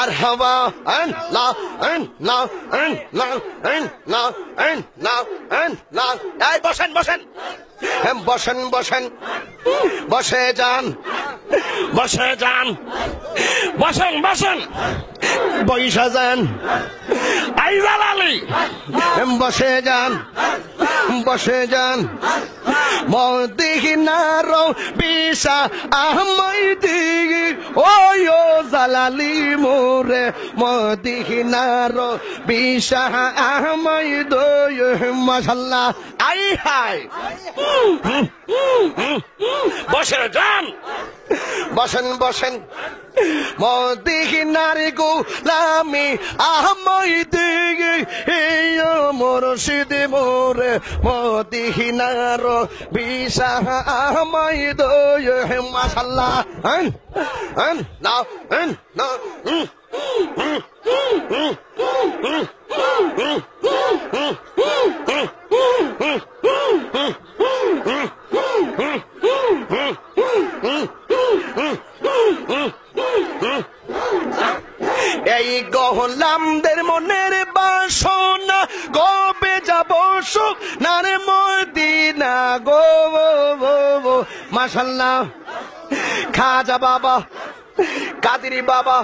মারহাবা না না না না না না এই বসেন বসেন বসেন বসেন বসে যান বসে যান বসেন বসেন বইসা যান আইজাল আলী বসে যান বসে যান মদিনার বিশা আহমদি ওই জালালি মোরে মদিনার বিশা আহমদ মাশাআল্লাহ আই হাই বসে যান বসেন বসেন মদিনার গোলামি আহমদ মুর্শিদ মোরে মদিনার বিশা আহমদ মাশাআল্লাহ না না এই গোলামদের মনের বাসনা কবে যাব সোনার মদিনা গো মাশাআল্লাহ খাজা বাবা কাদেরি বাবা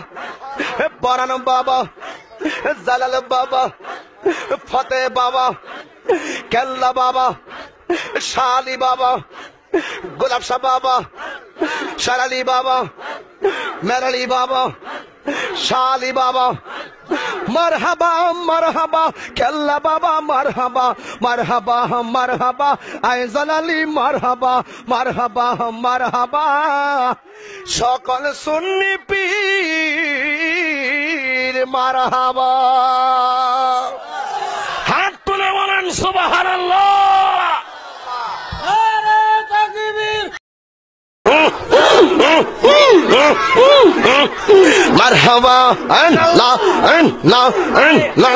পরানো বাবা জালাল বাবা ফতে বাবা কেল্লা বাবা শালি বাবা গোলাপ শাহ বাবা শারালি বাবা মেরালি বাবা শালি বাবা মারহাবা মারহাবা কেল্লা বাবা মারহাবা মারহাবা মারহাবা আইজাল আলী মারহাবা মারহাবা মারহাবা সকল সুন্নি পীর মারহাবা হাত তুলে বলেন সুবহানাল্লাহ মারহাবা না না না